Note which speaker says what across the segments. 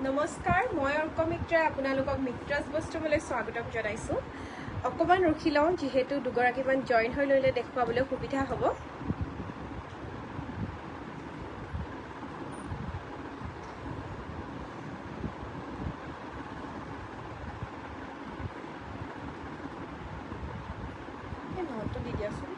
Speaker 1: নমস্কাৰ মই অৰ্ক মিত্ৰাই আপোনালোকক মিত্ৰাজ বস্তুলৈ স্বাগতম জনাইছো অকমান ৰখি লওঁ যেহেতু দুগৰাকীমান জয়েন হৈ ললে দেখুৱাবলৈ সুবিধা হ'ব এই নহতো দি দিয়াচোন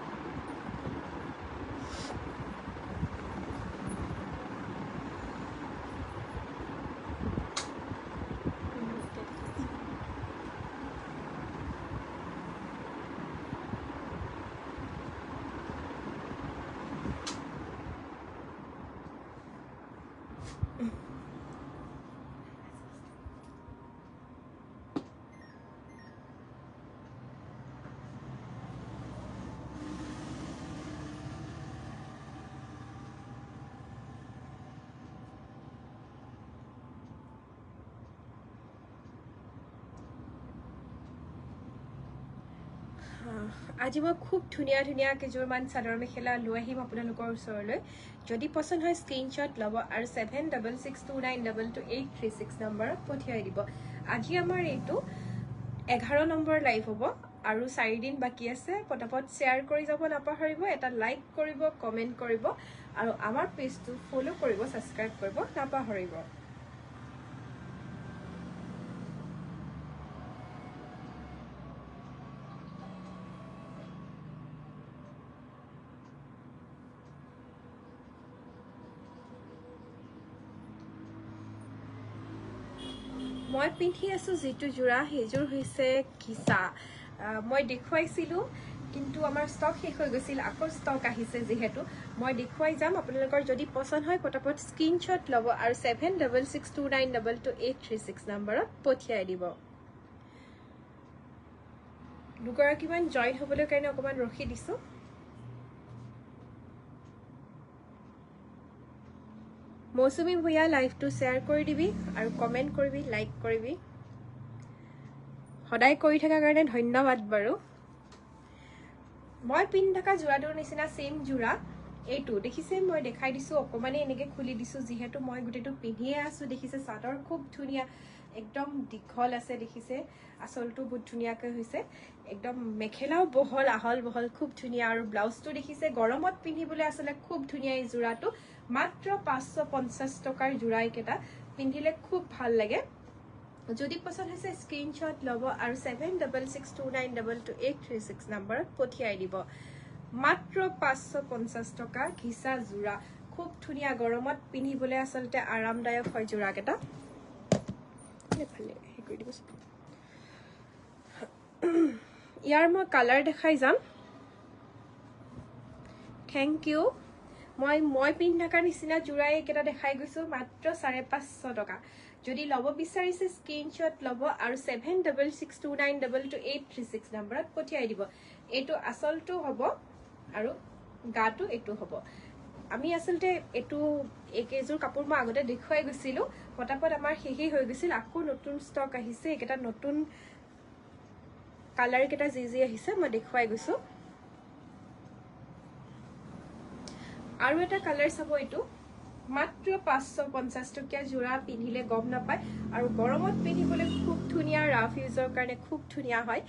Speaker 1: আজি মই খুব ধুনীয়া ধুনীয়া কেইযোৰমান চাদৰ মেখেলা লৈ আহিম আপোনালোকৰ ওচৰলৈ যদি পছন্দ হয় স্ক্ৰীনশ্বট ল'ব আৰু 7662922836 নম্বৰত পঠিয়াই দিব আজি আমাৰ এইটো 11 নম্বৰ লাইভ হ'ব আৰু 4 দিন বাকি আছে পটাপট শ্বেয়াৰ কৰি যাব নাপাহৰিব এটা লাইক কৰিব কমেন্ট কৰিব আৰু আমাৰ পেজটো ফলো কৰিব সাবস্ক্ৰাইব কৰিব নাপাহৰিব মই পিন্ধি আছো যেটো জোৰা হেজুৰ হৈছে কিসা মই দেখুৱাইছিলো কিন্তু আমাৰ ষ্টক শেষ হৈ গৈছিল আকৌ ষ্টক আহিছে যেহেতু মই দেখুৱাই যাম আপোনালোকৰ যদি পছন্দ হয় পটাপট স্ক্ৰীনশ্বট ল'ব আৰু 7662922836 নম্বৰত পঠিয়াই দিব দুগৰাকীমান জয়েন হ'বলৈ কাৰণে অকমান ৰখি দিছো মৌসুমী ভূঞা লাইভটো শ্বেয়াৰ কৰি দিবি আৰু কমেন্ট কৰিবি লাইক কৰিবি সদায় কৰি থাকাৰ কাৰণে ধন্যবাদ বাৰু মই পিন্ধি থকা জোৰাটোৰ নিচিনা সেম জোৰা এইটো দেখিছে মই দেখাই দিছো অকমানে এনেকে খুলি দিছো যেহেতু মই গুটেটো পিন্ধিয়ে আছো দেখিছে চাদৰ খুব ধুনীয়া একদম দীঘল আছে দেখিছে আসলটো বহুত ধুনীয়াকৈ হৈছে একদম মেখেলাও বহল আহল বহল খুব ধুনীয়া আৰু ব্লাউজটো দেখিছে গৰমত পিন্ধিবলৈ আসলে খুব ধুনীয়া এই জোৰাটো মাত্ৰ 550 টকাৰ জোৰাই কেটা পিন্ধিলে খুব ভাল লাগে যদি পছন্দ হৈছে স্ক্ৰীনশ্বট ল'ব আৰু 7662922836 নম্বৰত পঠিয়াই দিব মাত্ৰ 550 টকা ঘিসা জোৰা খুব ধুনীয়া গৰমত পিন্ধিবলৈ আসলতে আৰামদায়ক হয় জোৰা কেটা ভালে হে কৰি দিব ইয়াৰ মই কালাৰ দেখাই যাম থ্যাংক ইউ মই পিন্ধি থাকাৰ নিচিনা জোৰাই কেটা দেখাই গৈছো মাত্ৰ 550 টকা যদি লব বিচাৰিছে স্ক্ৰীনশ্বট ল'ব আৰু 7662922836 নম্বৰত পঠিয়াই দিব এইটো আসলটো হ'ব আৰু গাটো এইটো হ'ব আমি আসলতে এইটো একেজোৰ কাপোৰ মই আগতে দেখুৱাই গৈছিলো পটাপট আমাৰ হেহি হৈ গৈছিল আকৌ নতুন ষ্টক আহিছে এটা নতুন কালাৰ কেটা যি আহিছে মই দেখুৱাই গৈছো আৰু এটা কালাৰ চাব এইটো মাত্ৰ 550 টকা জোৰা পিন্ধিলে গম নাপায় আৰু গৰমত পিন্ধিবলৈ খুব ধুনীয়া ৰাফ ইউজৰ কাৰণে খুব ধুনীয়া হয়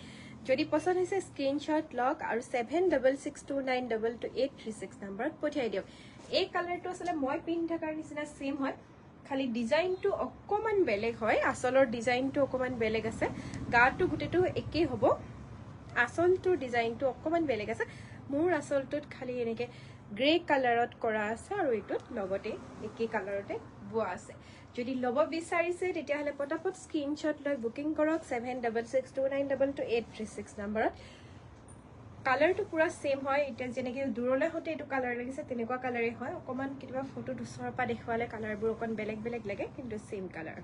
Speaker 1: যদি পছন্দ হৈছে স্ক্ৰীনশ্বট লওক আৰু 7662922836 নম্বৰত পঠিয়াই দিয়ক এই কালাৰটো আসলে মই পিন্ধি থাকাৰ নিচিনা সেম হয় খালি ডিজাইনটো অকমান বেলেগ হয় আসলৰ ডিজাইনটো অকমান বেলেগ আছে গাটো গুটেটো একেই হ'ব আসলটো ডিজাইনটো অকমান বেলেগ আছে মোৰ আসলটোত খালি এনেকে গ্ৰে কালাৰত কৰা আছে আৰু এটোত লগতে একে কালাৰতে বোৱা আছে যদি লব বিচাৰিছে তেতিয়া হলে পটাপট স্ক্ৰীনশ্বট লৈ বুকিং কৰক 7662922836 নম্বৰত কালাৰটো পুৰা সেম হয় এটা যেনেকে দূৰলৈ হতে এটো কালাৰ লাগিছে তেনেকুৱা কালাৰে হয় অকমান কিবা ফটোত ওচৰৰ পৰা দেখুৱালে কালাৰবোৰ অকন বেলেগ বেলেগ লাগে কিন্তু সেম কালাৰ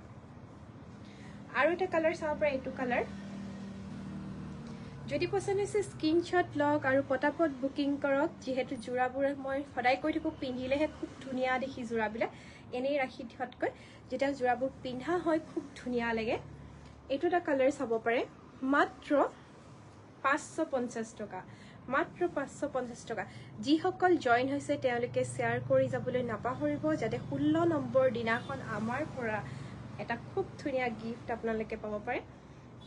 Speaker 1: আৰু এটা কালাৰ চাব পৰা এটো কালাৰ যদি পছন্দ হৈছে স্ক্ৰীনশ্বট লওক আৰু পটাপট বুকিং কৰক যেহেতু জোৰাবোৰ মই সদায় কৈ থাকো পিন্ধিলেহে খুব ধুনীয়া দেখি জোৰাবিলাক এনেই ৰাখি থতকৈ যেটা জোৰাবোৰ পিন্ধা হয় খুব ধুনীয়া লাগে এইটো এটা কালাৰ চাব পাৰে মাত্ৰ 550 টকা মাত্ৰ 550 টকা যি সকল জয়েন হৈছে তেওঁলোকে শ্বেয়াৰ কৰি যাবলৈ নাপাহৰিব যাতে 16 নম্বৰ দিনাখন আমাৰ পৰা এটা খুব ধুনীয়া গিফ্ট আপোনালোকে পাব পাৰে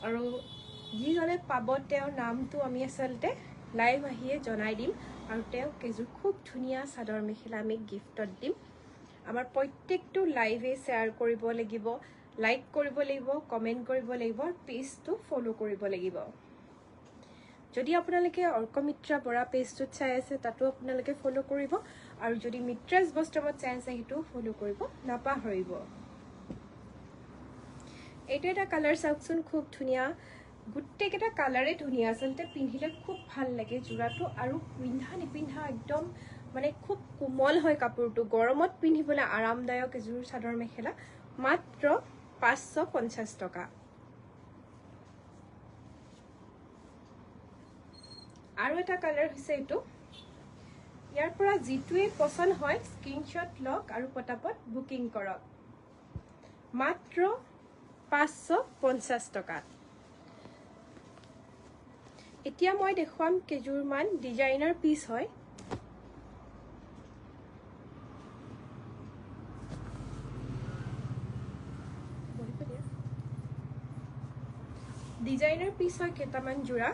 Speaker 1: আৰু যিজনে পাব তেওঁৰ নামটো আমি আচলতে লাইভ আহিয়ে জনাই দিম আৰু তেওঁক এযোৰ খুব ধুনীয়া চাদৰ মেখেলা আমি গিফ্টত দিম আমাৰ প্ৰত্যেকটো লাইভে শ্বেয়াৰ কৰিব লাগিব লাইক কৰিব লাগিব কমেন্ট কৰিব লাগিব পেজটো ফলো কৰিব লাগিব যদি আপোনালোকে অৰ্কমিত্ৰা বৰা পেজটোত চাই আছে তাতো আপোনালোকে ফলো কৰিব আৰু যদি মিত্ৰাজ বস্ত্ৰমত চাই আছে সেইটো ফলো কৰিব নাপাহৰিব এইটো এটা কালাৰ চাওকচোন খুব ধুনীয়া গুটেকেটা কালাৰে ধুনীয়া আচলতে পিন্ধিলে খুব ভাল লাগে জোৰাটো আৰু পিন্ধা নিপিন্ধা একদম মানে খুব কোমল হয় কাপোৰটো গৰমত পিন্ধিবলৈ আৰামদায়ক এযোৰ চাদৰ মেখেলা মাত্ৰ 550 টকা আৰু এটা কালাৰ হৈছে এইটো ইয়াৰ পৰা যিটোৱে পছন্দ হয় স্ক্ৰিনশ্বট লওক আৰু পটাপট বুকিং কৰক মাত্ৰ 550 টকা এতিয়া মই দেখুৱাম কেজুৰমান ডিজাইনাৰ পিস হয় ডিজাইনাৰ পিস হয় কেটামান জোৰা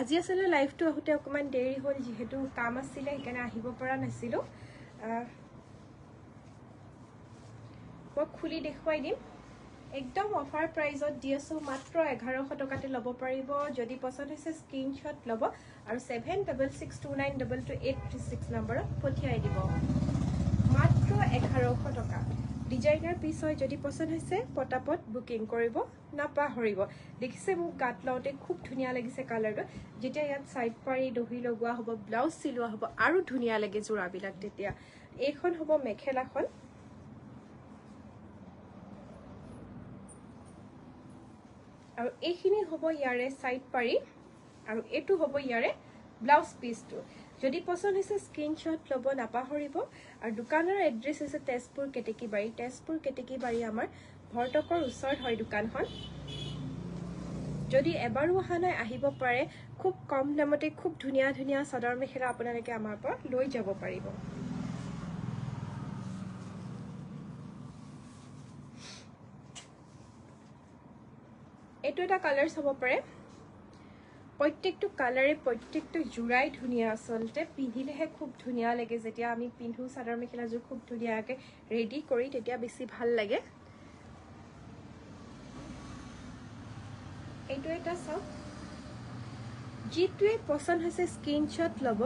Speaker 1: আজি আসলে লাইভটো আহোতে অকমান দেৰি হ'ল যেহেতু কাম আছিল সেইকাৰণে আহিব পৰা নাছিলো মই খুলি দেখুৱাই দিম একদম অফাৰ প্ৰাইজত দি আছো মাত্ৰ 1100 টকাতে ল'ব পাৰিব যদি পছন্দ হৈছে স্ক্ৰিনশ্বট ল'ব আৰু 7662922836 নম্বৰত পঠিয়াই দিব মাত্ৰ 1100 টকা ডিজাইনাৰ পিস হয় যদি পছন্দ হৈছে পটাপট বুকিং কৰিব নাপাহৰিব দেখিছে মোক গাত লওঁতে খুব ধুনীয়া লাগিছে কালাৰটো যেতিয়া ইয়াত সাইড পাৰি দহি লগোৱা হ'ব ব্লাউজ চিলোৱা হ'ব আৰু ধুনীয়া লাগে জোৰাবিলাক তেতিয়া এইখন হ'ব মেখেলাখন আৰু এইখিনি হ'ব ইয়াৰে সাইড পাৰি আৰু এটো হ'ব ইয়াৰে ব্লাউজ পিসটো যদি পছন্দ হৈছে স্ক্ৰিনশ্বট ল'ব নাপাহৰিব আৰু দোকানৰ এড্ৰেছ আছে তেজপুৰ কেটেকিবাৰী আমাৰ ভৰটকৰ ওচৰত হয় দোকানখন যদি এবাৰো অহা নাই আহিব পাৰে খুব কম দামতে খুব ধুনীয়া ধুনীয়া চাদৰ মেখেলা আপোনালোকে আমাৰ পৰা লৈ যাব পাৰিব এইটো এটা কালাৰ চাব পাৰে প্ৰত্যেকটো কালাৰে প্ৰত্যেকটো জোৰাই ধুনীয়া আচলতে পিন্ধিলেহে খুব ধুনীয়া লাগে যেতিয়া আমি পিন্ধো চাদৰ মেখেলাযোৰ খুব ধুনীয়াকৈ ৰেডি কৰি তেতিয়া বেছি ভাল লাগে এইটো এটা চাওক যিটোৱে পছন্দ হৈছে স্ক্ৰিনশ্বট ল'ব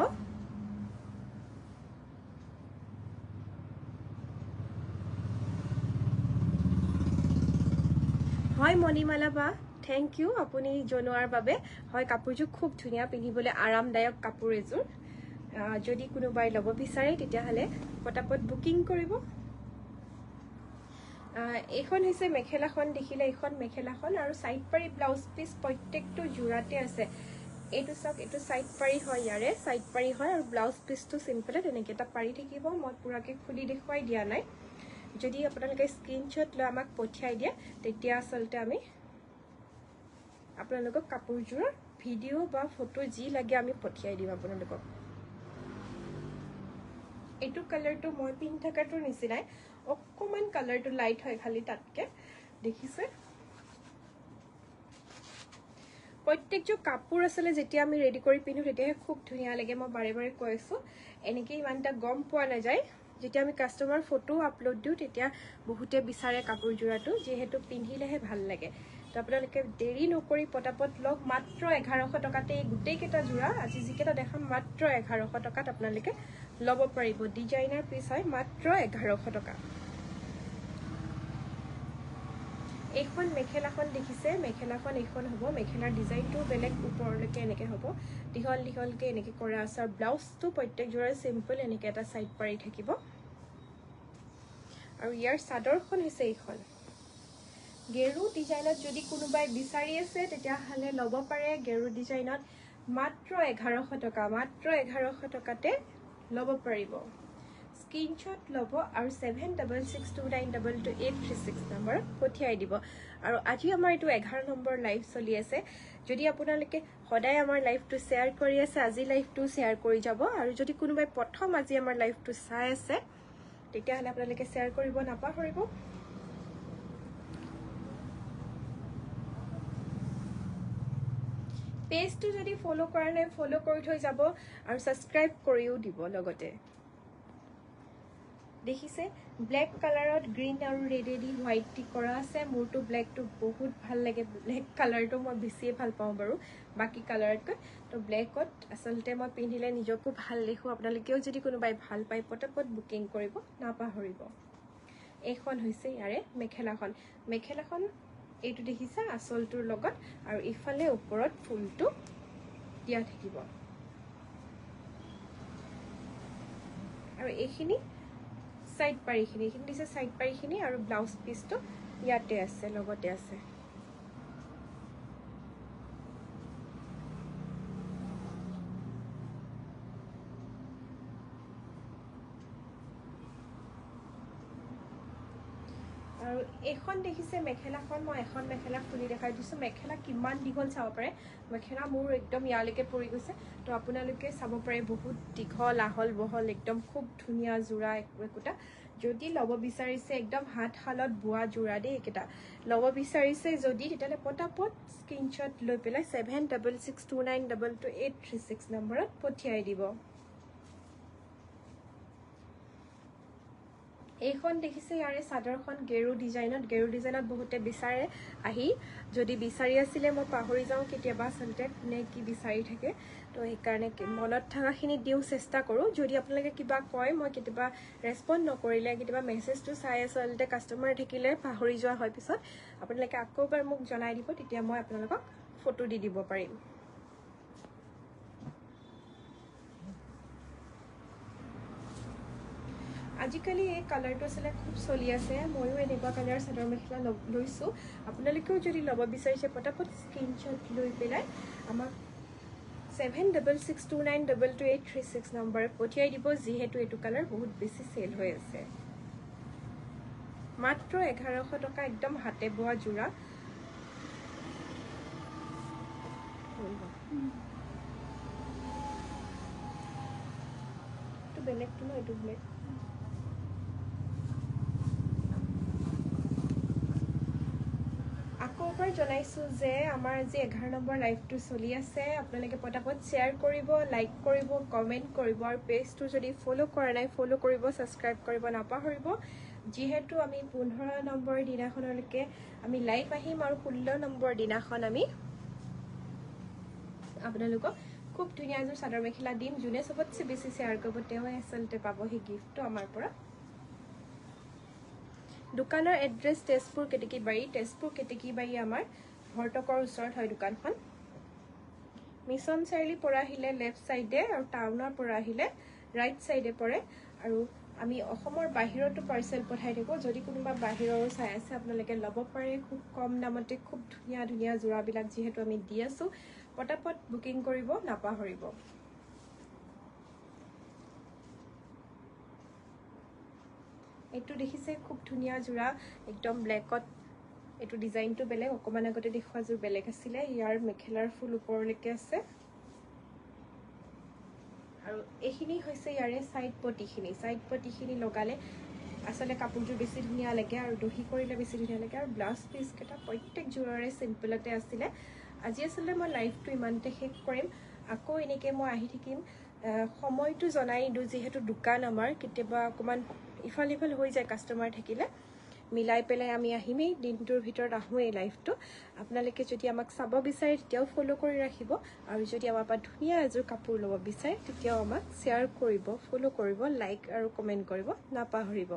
Speaker 1: হয় মণিমালা বা থ্যাংক ইউ আপুনি জনোৱাৰ বাবে হয় কাপোৰযোৰ খুব ধুনীয়া পিন্ধিবলৈ আৰামদায়ক কাপোৰ এযোৰ যদি কোনোবাই ল'ব বিচাৰে তেতিয়াহ'লে পটাপট বুকিং কৰিব এইখন হৈছে মেখেলাখন দেখিলে এইখন মেখেলাখন আৰু সাইড পাৰি ব্লাউজ পিস প্ৰত্যেকটো জোৰাতে আছে এইটো চাওক এইটো সাইড পাৰি হয় ইয়াৰে সাইড পাৰি হয় আৰু ব্লাউজ পিসটো সিম্পল তেনেকৈ এটা পাৰি থাকিব মই পুৰাকৈ খুলি দেখুৱাই দিয়া নাই যদি আপোনালোকে স্ক্ৰিনশ্বট লৈ আমাক পঠিয়াই দিয়ে তেতিয়া আচলতে আমি আপোনালোকক কাপোৰযোৰৰ ভিডিঅ' বা ফটো যি লাগে আমি পঠিয়াই দিম আপোনালোকক এইটো কালাৰটো মই পিন্ধি থকাটোৰ নিচিনাই অকমান কালাৰটো লাইট হয় খালি তাতকে দেখিছে প্ৰত্যেকটো কাপোৰ আসলে যেতিয়া আমি ৰেডি কৰি পিন্ধো তেতিয়াহে খুব ধুনীয়া লাগে মই বাৰে বাৰে কৈ আছো এনেকৈ ইমানটা গম পোৱা নাযায় যেতিয়া আমি কাস্টমাৰ ফটো আপলোড দিও তেতিয়া বহুতে বিচাৰে কাপোৰ জোৰাটো যেহেতু পিন্ধিলেহে ভাল লাগে তো আপোনালোকে দেৰি নকৰি পটাপট লগ মাত্ৰ 1100 টকাতে গুটেই কেটা জোৰা আজি যিকেটা দেখাম মাত্ৰ 1100 টকাত আপোনালোকে ল'ব পাৰিব ডিজাইনাৰ পিস হয় মাত্ৰ 1100 টকা এইখন মেখেলাখন দেখিছে মেখেলাখন এইখন হ'ব মেখেলাৰ ডিজাইনটো বেলেগ ওপৰলৈকে এনেকৈ হ'ব দীঘল দীঘলকৈ এনেকৈ কৰা আছে আৰু ব্লাউজটো প্ৰত্যেক জোৰাৰ সিম্পল এনেকৈ এটা সাইড পাৰি থাকিব আৰু ইয়াৰ চাদৰখন হৈছে এইখন গেৰু ডিজাইনত যদি কোনোবাই বিচাৰি আছে তেতিয়াহ'লে ল'ব পাৰে গেৰু ডিজাইনত মাত্ৰ 1100 টকা মাত্ৰ 1100 টকাতে ল'ব পাৰিব স্ক্ৰিনশ্বট ল'ব আৰু 7662922836 নম্বৰত পঠিয়াই দিব আৰু আজি আমাৰ এইটো 11 নম্বৰ লাইভ চলি আছে যদি আপোনালোকে সদায় আমাৰ লাইভটো শ্বেয়াৰ কৰি আছে আজি লাইভটো শ্বেয়াৰ কৰি যাব আৰু যদি কোনোবাই প্ৰথম আজি আমাৰ লাইভটো চাই আছে তেতিয়াহ'লে আপোনালোকে শ্বেয়াৰ কৰিব নাপাহৰিব পেজটো যদি ফলো কৰা নাই ফলো কৰি থৈ যাব আৰু সাবস্ক্ৰাইব কৰিও দিব লগতে দেখিছে ব্ল্যাক কালাৰত গ্ৰীন আৰু ৰেডেদি হোৱাইট টি কৰা আছে মোৰটো ব্ল্যাকটো বহুত ভাল লাগে ব্ল্যাক কালাৰটো মই বেছিয়ে ভাল পাওঁ বাৰু বাকি কালাৰতকৈ তো ব্ল্যাকত আসলতে মই পিন্ধিলে নিজকো ভাল দেখো আপোনালোকেও যদি কোনোবাই ভাল পায় পটপট বুকিং কৰিব নাপাহৰিব এখন হৈছে ইয়াৰে মেখেলাখন এইটো দেখিছা আসলটোৰ লগত আৰু ইফালে ওপৰত ফুলটো দিয়া থাকিব আৰু এইখিনি সাইড পাৰিখিনি দিছে সাইড পাৰিখিনি আৰু ব্লাউজ পিসটো ইয়াতে আছে লগতে আছে আৰু এখন দেখিছে মেখেলাখন মই এখন মেখেলা খুলি দেখাই দিছো মেখেলা কিমান দীঘল চাব পাৰে মেখেলা মোৰ একদম ইয়ালৈকে পৰি গৈছে তো আপোনালোকে চাব পাৰে বহুত দীঘল আহল বহল একদম খুব ধুনীয়া জোৰা একোটা যদি লব বিচাৰিছে একদম হাত হালত বোৱা জোৰা দেই একেটা লব বিচাৰিছে যদি তেতিয়ালে পটাপট স্ক্ৰিনশ্বট লৈ পেলাই 7662922836 নম্বৰত পঠিয়াই দিব এইখন দেখিছে ইয়াৰে সাদৰখন গেৰু ডিজাইনত বহুতে বিচাৰে আহি যদি বিচাৰি আছিলে মই পাহৰি যাওঁ কেতিয়াবা সন্তে নে কি বিচাৰি থাকে তো এই কাৰণে মনত থাকাখিনি দিও চেষ্টা কৰো যদি আপোনালোকে কিবা কয় মই কেতিয়াবা ৰেসপন্ড নকৰিলে কেতিয়াবা মেছেজটো চাই আসলতে কাস্টমাৰ থাকিলে পাহৰি যোৱা হয় পিছত আপোনালোকে আকৌবাৰ মোক জনাই দিব তেতিয়া মই আপোনালোকক ফটো দি দিব পাৰিম আজিকালি এই কালাৰটো আসলে খুব চলি আছে ময়ো এনেকুৱা কালাৰ চাদৰ মেখেলা লৈছো আপোনালোকেও যদি লব বিচাৰিছে পটাপট স্ক্ৰিনশ্বট লৈ পেলাই আমাক 7662922836 নম্বৰ পঠিয়াই দিব যিহেতু এইটো কালাৰ বহুত বেছি সেল হৈ আছে মাত্ৰ 1100 টকা একদম হাতে বোৱা জোৰা তো বেলেগটো ন এইটো বেলেগ আকৌবাৰ জনাইছো যে আমাৰ আজি 11 নম্বৰ লাইভটো চলি আছে আপোনালোকে পটাপট শেয়াৰ কৰিব লাইক কৰিব কমেন্ট কৰিব আৰু পেজটো যদি ফলো কৰা নাই ফলো কৰিব সাবস্ক্ৰাইব কৰিব নাপাহৰিব যিহেতু আমি 15 নম্বৰ দিনাখনলৈকে আমি লাইভ আহিম আৰু 16 নম্বৰ দিনাখন আমি আপোনালোকক খুব ধুনীয়া এযোৰ চাদৰ মেখেলা দিম যোনে সবতছে বেছি শেয়াৰ কৰিব তেওঁ আসলতে পাব এই গিফটটো আমাৰ পৰা দোকানৰ এড্ৰেছ তেজপুৰ কেতেকীবাৰী আমাৰ ভৰ্তকৰ ওচৰত হয় দোকানখন মিছন চাৰিআলি পৰা আহিলে লেফট সাইডে আৰু টাউনৰ পৰা আহিলে ৰাইট সাইডে পৰে আৰু আমি অসমৰ বাহিৰতো পাৰ্সেল পঠাই থাকো যদি কোনোবা বাহিৰৰো চাই আছে আপোনালোকে লব পাৰে খুব কম দামতে খুব ধুনীয়া জোৰাবিলাক যিহেতু আমি দি আছো পটাপট বুকিং কৰিব নাপাহৰিব এইটো দেখিছে খুব ধুনীয়া জোৰা একদম ব্ল্যাকত এইটো ডিজাইনটো বেলেগ অকমান আগতে দেখুৱা জোৰ বেলেগ আছিল ইয়াৰ মেখেলাৰ ফুল ওপৰলৈকে আছে আৰু এইখিনি হৈছে ইয়াৰে সাইড পটিখিনি লগালে আসলে কাপোৰটো বেছি ধুনীয়া লাগে আৰু দহি কৰিলে বেছি ধুনীয়া লাগে আৰু ব্লাউজ পিস কেটা প্ৰত্যেক জোৰৰে সিম্পলতে আছিল আজি আসলে মই লাইভটো ইমানতে শেষ কৰিম আকৌ এনেকে মই আহি থাকিম সময়টো জনাই দু যেহেতু দোকান আমাৰ কেতিয়াবা অকমান ইফাল হৈ যায় কাস্টমাৰ থাকিলে মিলাই পেলাই আমি আহিমেই দিনটোৰ ভিতৰত আহোঁই লাইভটো আপোনালোকে যদি আমাক চাব বিচাৰে তেতিয়াও ফলো কৰি ৰাখিব আৰু যদি আমাৰ পৰা ধুনীয়া এযোৰ কাপোৰ ল'ব বিচাৰে তেতিয়াও আমাক শ্বেয়াৰ কৰিব ফলো কৰিব লাইক আৰু কমেন্ট কৰিব নাপাহৰিব